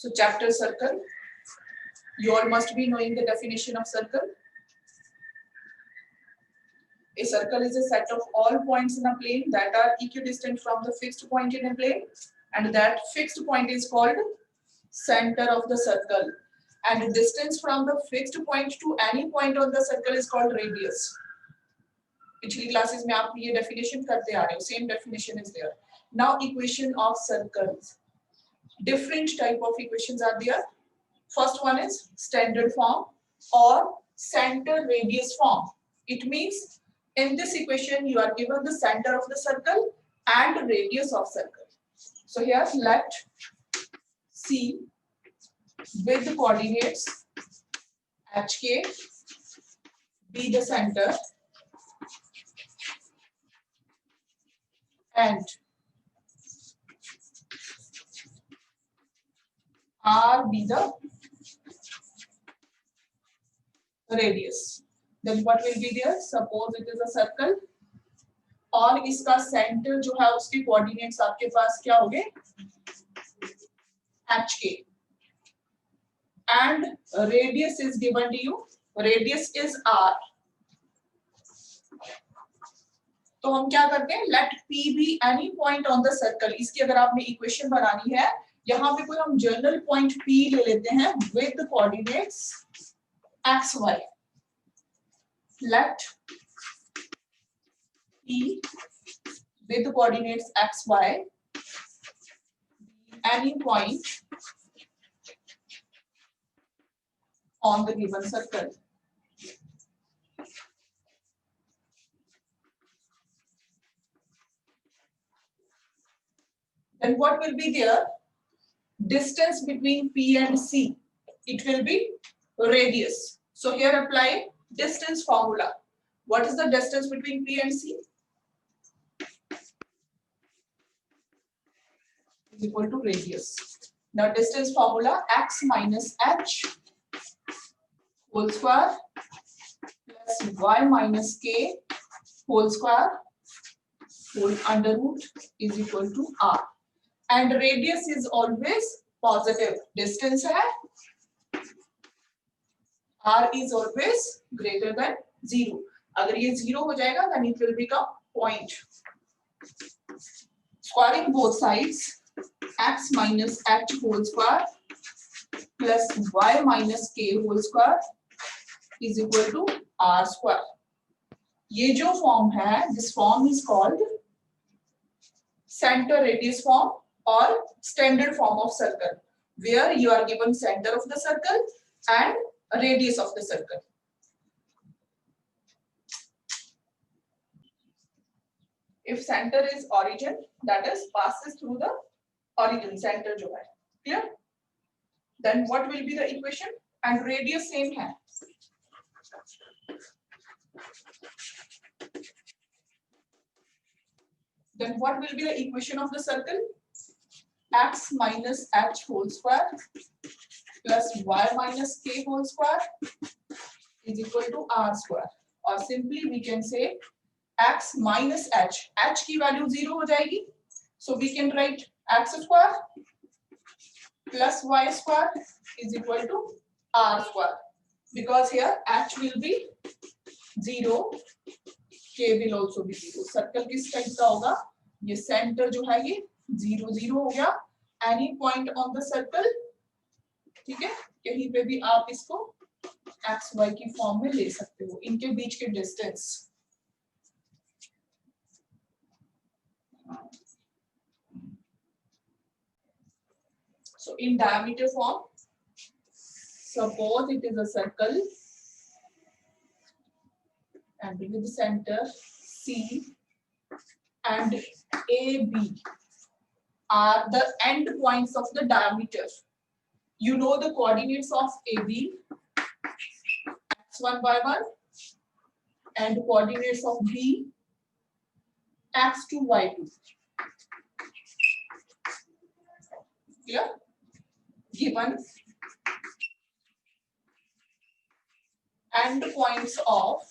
So chapter circle, you all must be knowing the definition of circle. A circle is a set of all points in a plane that are equidistant from the fixed point in a plane, and that fixed point is called center of the circle. And the distance from the fixed point to any point on the circle is called radius. पिछली classes में आप ये definition करते आ रहे हो, same definition is there. Now equation of circles. Different type of equations are there. First one is standard form or center radius form. It means in this equation you are given the center of the circle and radius of circle. So here let C with the coordinates HK be the center and R be the radius. Then what will be there? Suppose it is a circle और इसका centre जो है उसके coordinates आपके पास क्या होंगे? HK and radius is given to you. Radius is R. तो हम क्या करते हैं? Let P be any point on the circle. इसकी अगर आपने इक्वेशन बनानी है, यहाँ पे कोई हम जनरल पॉइंट P ले लेते हैं with coordinates x y. Let P with coordinates x y be any point on the given circle. Then what will be there? Distance between P and C. It will be radius. So here apply distance formula. What is the distance between P and C? Is equal to radius. Now distance formula x minus h whole square plus y minus k whole square whole under root is equal to r. And radius is always positive. Distance है, r is always greater than 0. अगर ये 0 हो जाएगा then it will become point. Squaring both sides, x minus h whole square plus y minus k whole square is equal to r square. ये जो form है, this form is called center radius form or standard form of circle, where you are given center of the circle and radius of the circle. If center is origin, that is passes through the origin, center जो है, clear? Then what will be the equation? And radius same है. Then what will be the equation of the circle? X minus h whole square plus y minus k whole square is equal to r square. Or simply we can say x minus h. H की value 0 हो जाएगी. So we can write x square plus y square is equal to r square. Because here h will be 0, k will also be 0. Circle किस type का होगा? ये centre जो है ये 0 0 हो गया. Any point on the circle, ठीक है? कहीं पे भी आप इसको x y की फॉर्म में ले सकते हो. इनके बीच के distance. So in diameter form, suppose it is a circle and with the center C and AB are the end points of the diameter. You know the coordinates of AB, x1, y1, and coordinates of B, x2, y2. Clear? Given end points of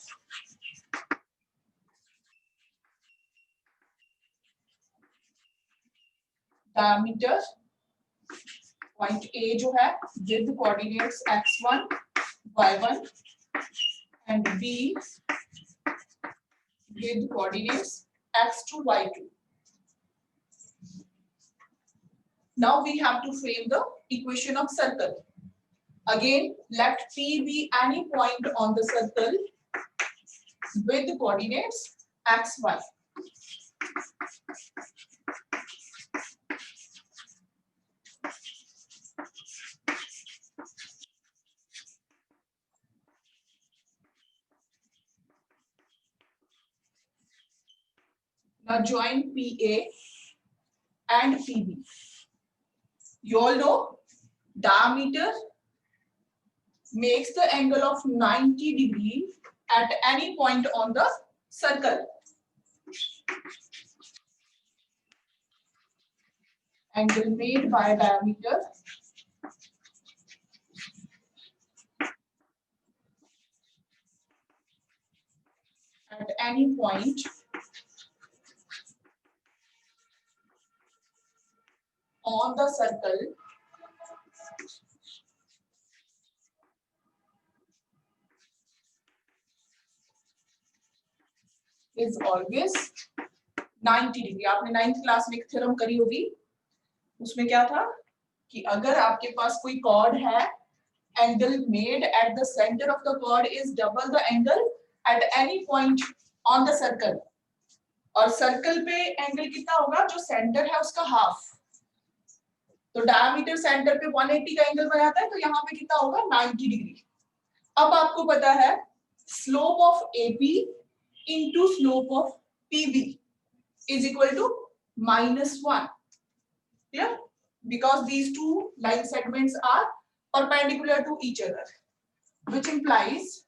diameter point A जो है with coordinates x1 y1 and b with coordinates x2 y2. Now we have to frame the equation of circle. Again, let P be any point on the circle with coordinates x, y. Now join PA and PB. You all know diameter makes the angle of 90 degrees at any point on the circle. Angle made by diameter at any point on the circle is always 90 degree. आपने 9th class में एक theorem करी होगी, उसमें क्या था कि अगर आपके पास कोई कॉर्ड है, angle made at the centre of the chord is double the angle at any point on the circle. और सर्कल पे एंगल कितना होगा, जो सेंटर है उसका हाफ. तो डायमीटर सेंटर पे 180 का एंगल बनाता है, तो यहाँ पे कितना होगा 90 डिग्री. अब आपको पता है slope of AP into slope of PB is equal to -1. Clear? Because these two line segments are perpendicular to each other, which implies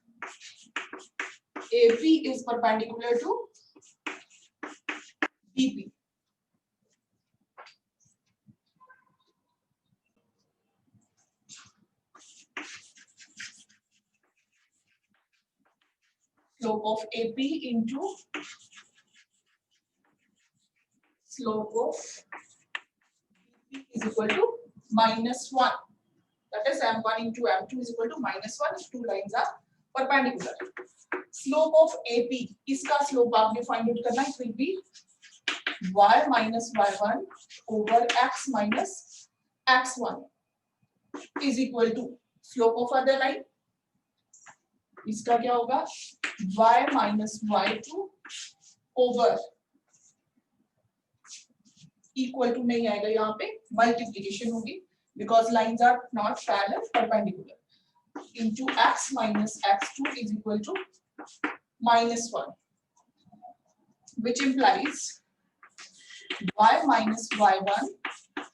AP is perpendicular to BP. Slope of AP into slope of BP is equal to -1. That is M1 into M2 is equal to -1. Two lines are perpendicular. Slope of AP, इसका slope आपने find out करना है. It will be y minus y1 over x minus x1 is equal to slope of other line. इसका क्या होगा y minus y2 over equal to नहीं आएगा, यहाँ पे multiplication होगी because lines are not parallel, perpendicular, into x minus x2 is equal to -1, which implies y minus y1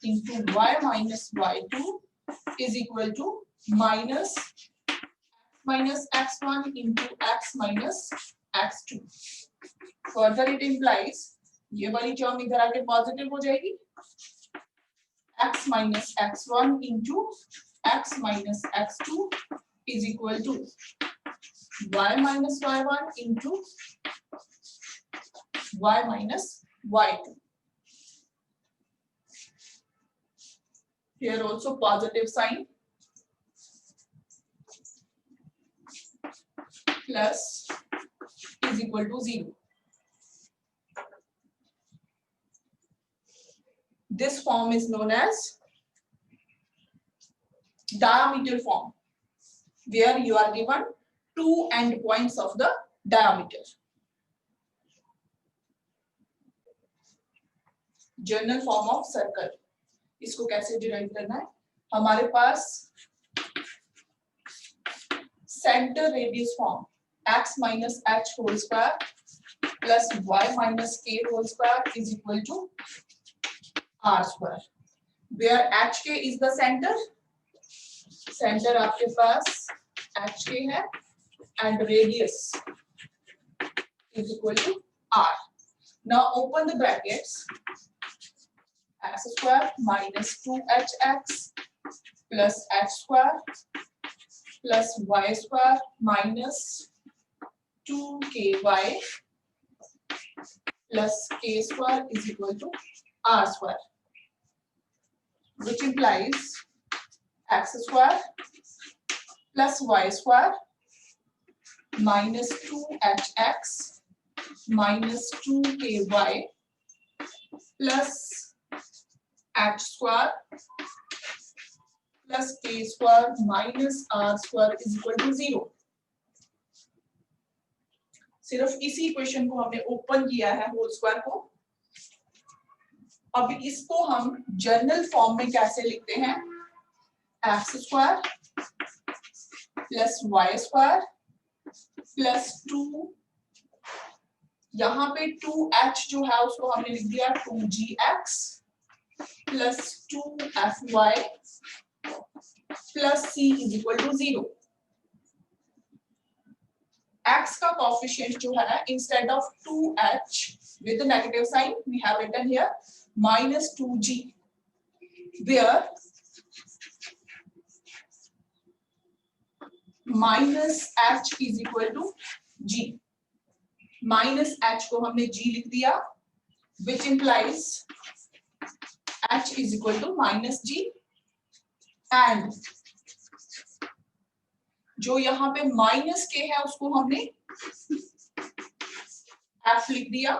into y minus y2 is equal to minus x1 into x minus x2. Further it implies ये वाली term इधर आके positive हो जाएगी, x minus x1 into x minus x2 is equal to y minus y1 into y minus y2. Here also positive sign, plus is equal to 0. This form is known as diameter form, where you are given two end points of the diameter. General form of circle, इसको कैसे derive करना है, हमारे पास centre radius form x minus h whole square plus y minus k whole square is equal to r square, where hk is the center. Centre आपके पास hk है and radius is equal to r. Now open the brackets. X square minus 2hx plus h square plus y square minus 2ky plus k square is equal to r square, which implies x square plus y square minus 2hx minus 2ky plus h square plus k square minus r square is equal to 0. सिर्फ इसी equation को हमने open किया है whole square को. अब इसको हम जनरल फॉर्म में कैसे लिखते हैं? X square plus y square plus 2, यहाँ पे 2h जो है उसको हमने लिख दिया 2gx plus 2fy plus c is equal to 0. x का कोएफिशिएंट जो है instead of 2h with the negative sign we have written here minus 2g, where minus h is equal to g. Minus h को हमने g लिख दिया which implies h is equal to minus g, and जो यहाँ पे minus के है उसको हमने f लिख दिया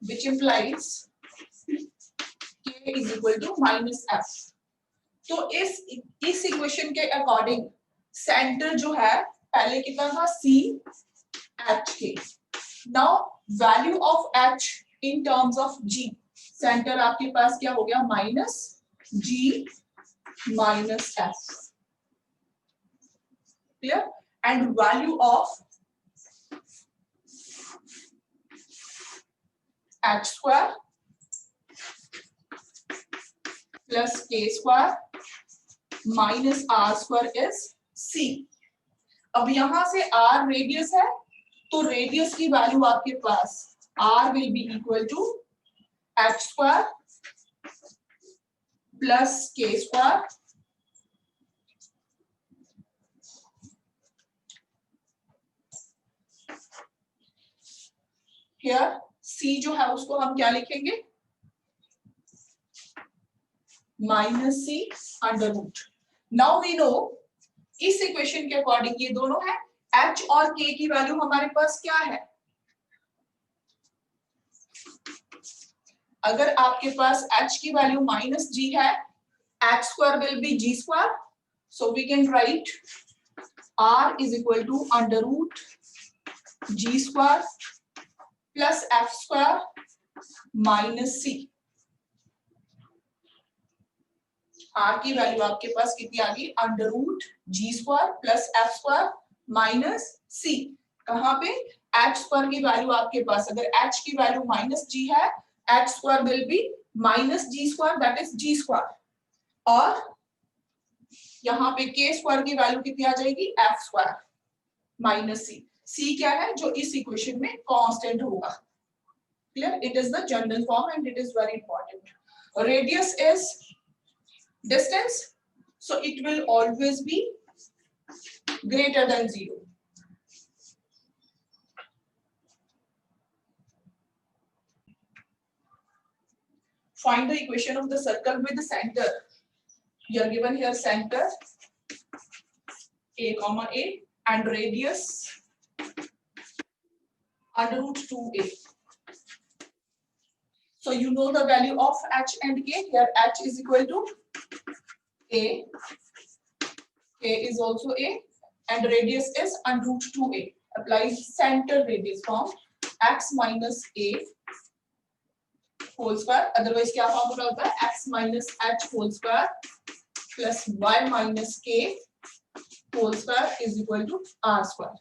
which implies k is equal to minus f. तो इस इक्वेशन के अकॉर्डिंग सेंटर जो है पहले कितना था c h k. Now value of h in terms of g, centre आपके पास क्या हो गया minus g minus f. Clear? And value of h square plus k square minus r square is c. अब यहां से r रेडियस है तो radius की वैल्यू आपके पास r will be equal to h square plus k square here c जो है उसको हम क्या लिखेंगे minus c under root. Now we know इस इक्वेशन के अकॉर्डिंग ये दोनों है h और k की वैल्यू हमारे पास क्या है? अगर आपके पास h की वैल्यू माइनस g है h square will be g square, so we can write r is equal to under root g square plus f square minus c. r की वैल्यू आपके पास कितनी आ गई under root g square plus f square minus c. कहां पे h square की value आपके पास अगर h की वैल्यू माइनस g है h square will be minus g square that is g square, और यहाँ पे k स्क्वायर की वैल्यू कितनी आ जाएगी f square minus c. c क्या है जो इस इक्वेशन में कांस्टेंट होगा. Clear? It is the general form and it is very important. Radius is distance, so it will always be greater than 0. Find the equation of the circle with the center. You are given here center a comma a and radius under root 2a. So you know the value of h and k. Here h is equal to a, k is also a, and radius is under root 2a. Apply center radius form x minus a whole square. Otherwise क्या formula होता है x minus h whole square plus y minus k whole square is equal to r square.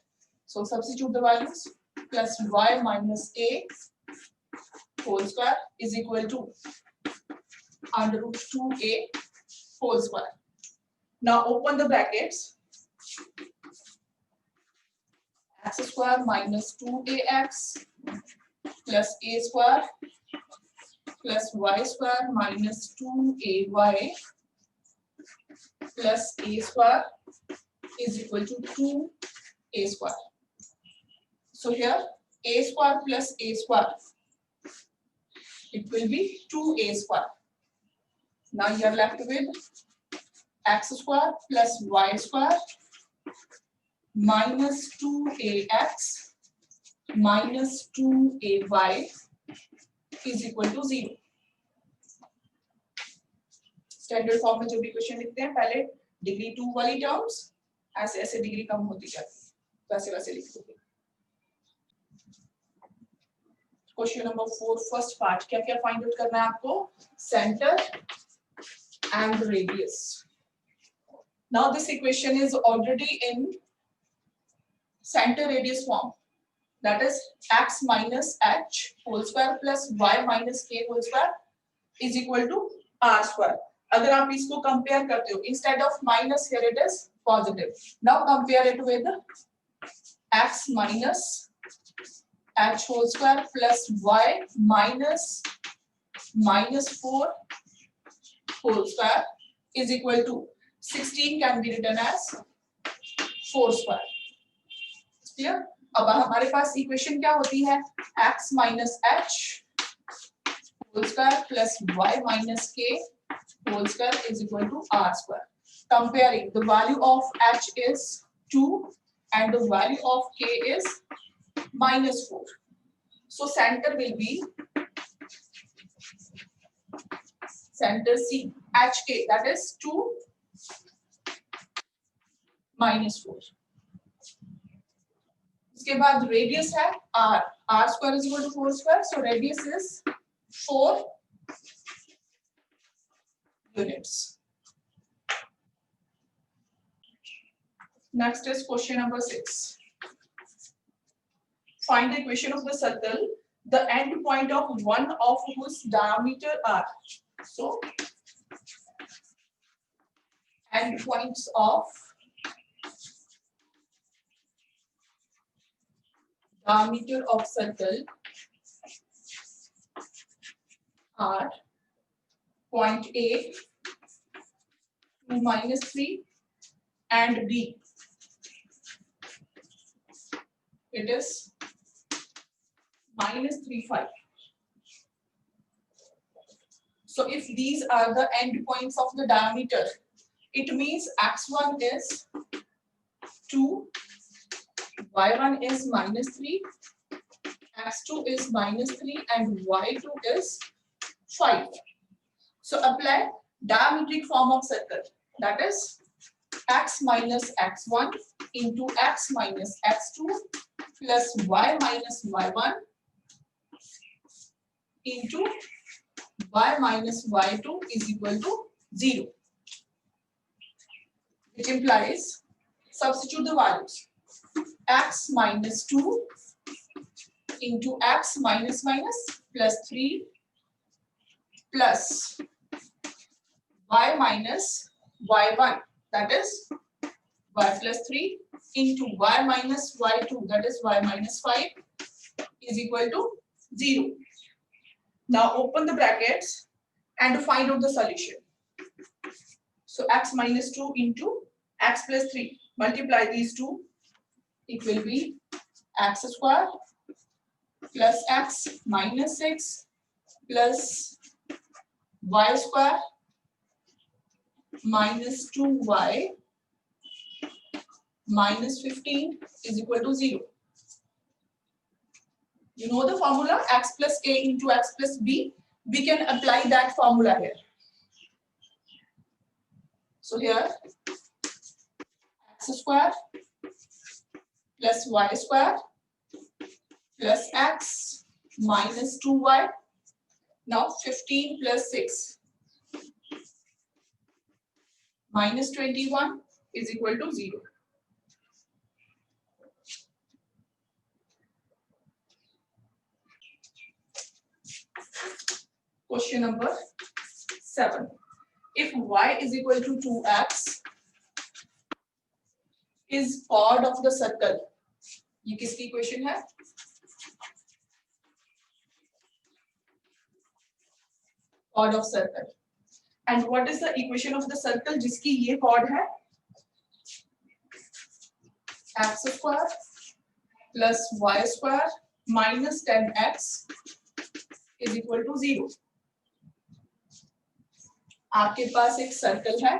So substitute the values. Plus y minus a whole square is equal to under root 2a whole square. Now open the brackets. X square minus 2ax plus a square plus y square minus 2ay plus a square is equal to 2a square. So here a square plus a square, it will be 2a square. Now you are left with x square plus y square minus 2ax minus 2ay is equal to 0. Standard form में जो भी question लिखते हैं पहले degree 2 वाली terms ऐसे ऐसे degree कम होती जाती वैसे वैसे लिख दोगे. क्वेश्चन नंबर 4 फर्स्ट पार्ट क्या क्या फाइंड आउट करना है आपको? Centre and radius. Now this equation is already in center radius form, that is x minus h whole square plus y minus k whole square is equal to r square. अगर आप इसको compare करते हो, instead of minus here it is positive. Now compare it with x minus h whole square plus y minus minus 4 whole square is equal to 16 can be written as 4 square. Clear? अब हमारे पास equation क्या होती है? x minus h whole square plus y minus k whole square is equal to r square. Comparing, the value of h is 2 and the value of k is minus 4. So center will be center C hk, that is 2 minus 4. उसके बाद radius है r, r square is equal to 4 square, so radius is 4 units. Next is question number 6. Find the equation of the circle, the end point of one of whose diameter r. So end points of diameter of circle are point A 2 minus 3 and B it is minus 3 5. So if these are the end points of the diameter, it means x1 is 2, y1 is minus 3, x2 is minus 3 and y2 is 5. So apply diametric form of circle, that is x minus x1 into x minus x2 plus y minus y1 into y minus y2 is equal to 0, which implies substitute the values. X minus 2 into x minus minus plus 3 plus y minus y1, that is y plus 3 into y minus y2, that is y minus 5 is equal to 0. Now open the brackets and find out the solution. So x minus 2 into x plus 3, multiply these two, it will be x square plus x minus 6 plus y square minus 2y minus 15 is equal to 0. You know the formula x plus a into x plus b. We can apply that formula here. So here x square plus y square plus x minus 2y. Now 15 plus 6 minus 21 is equal to 0. Question number 7. If y is equal to 2x is chord of the circle. ये किसकी equation है? Chord of circle. And what is the equation of the circle जिसकी ये chord है? X square plus y square minus 10x is equal to 0. आपके पास एक circle है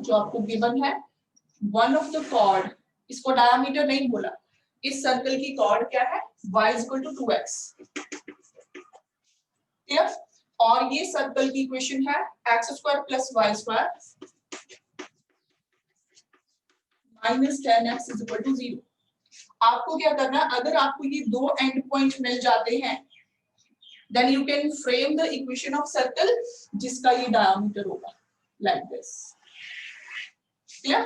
जो आपको गिवन है, वन ऑफ द कॉर्ड, इसको डायमीटर नहीं बोला, इस सर्कल की कॉर्ड क्या है, y equal to 2x, clear. और ये सर्कल की इक्वेशन है x square plus y square minus 10x is equal to 0। आपको क्या करना है, अगर आपको ये दो एंड पॉइंट मिल जाते हैं, then you can frame the equation of circle जिसका ये diameter होगा like this, clear।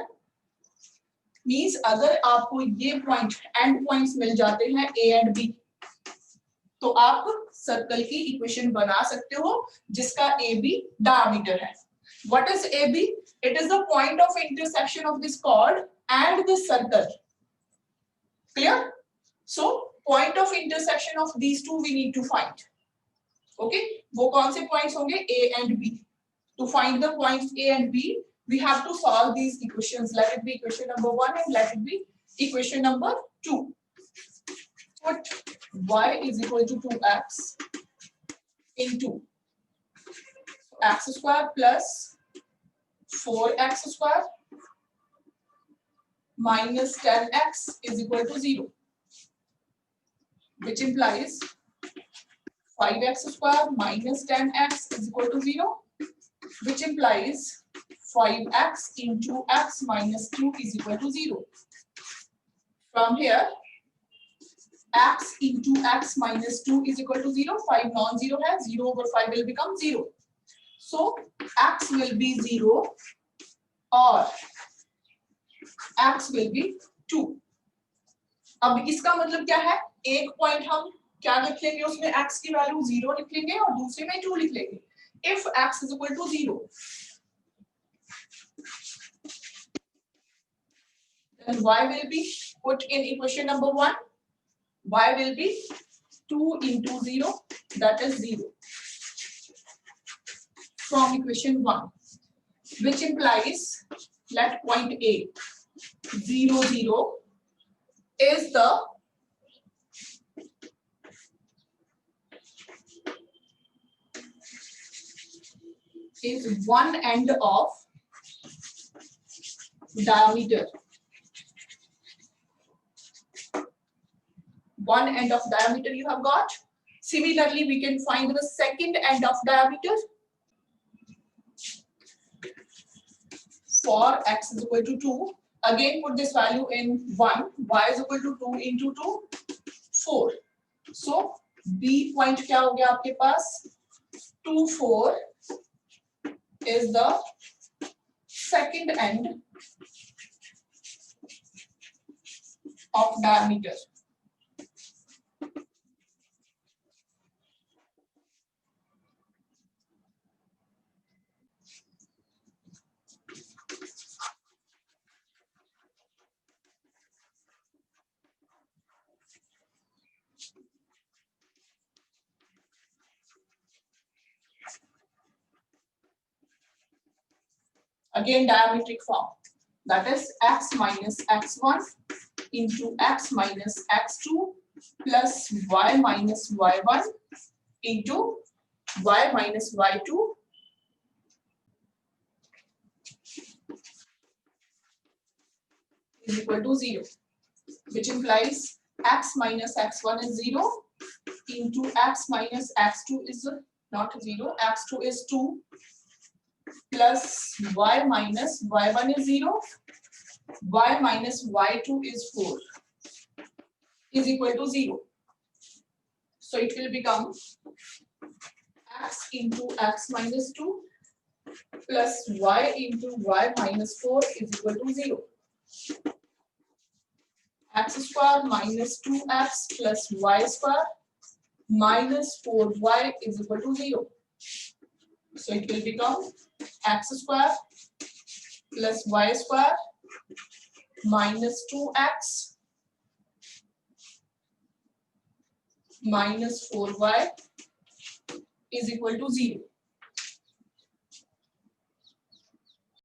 मीन्स अगर आपको ये पॉइंट एंड पॉइंट्स मिल जाते हैं A एंड B, तो आप सर्कल की इक्वेशन बना सकते हो जिसका AB डायमीटर है। What is AB? It is the point of intersection of this chord and this circle, clear। So point of intersection of these two we need to find, okay। वो कौन से points होंगे, A and B। To find the points A and B, we have to solve these equations. Let it be equation number 1 and let it be equation number 2. Put y is equal to 2x into x square plus 4x square minus 10x is equal to 0, which implies 5x square minus 10x is equal to 0, which implies 5x into x minus 2 is equal to 0. From here, x into x minus 2 is equal to 0. 5 non-zero है, 0 over 5 will become 0. So x will be 0 or x will be 2. अब इसका मतलब क्या है, एक point हम क्या लिख लेंगे, उसमें x की वैल्यू 0 लिख लेंगे और दूसरे में 2 लिख लेंगे। If x is equal to 0, then y will be put in equation number 1. Y will be 2 into 0, that is 0 from equation 1, which implies let point A 0 0 is the one end of diameter. One end of diameter you have got. Similarly, we can find the second end of diameter. For x is equal to 2, again put this value in 1, y is equal to 2 into 2, 4. So B point क्या हो गया आपके पास, 2 4 is the second end of diameter. Again diametric form, that is x minus x1 into x minus x2 plus y minus y1 into y minus y2 is equal to 0, which implies x minus x1 is 0 into x minus x2 is not 0, x2 is 2 plus y minus y1 is 0, y minus y2 is 4 is equal to 0. So it will become x into x minus 2 plus y into y minus 4 is equal to 0. X square minus 2x plus y square minus 4y is equal to 0. So it will become x square plus y square minus 2x minus 4y is equal to 0.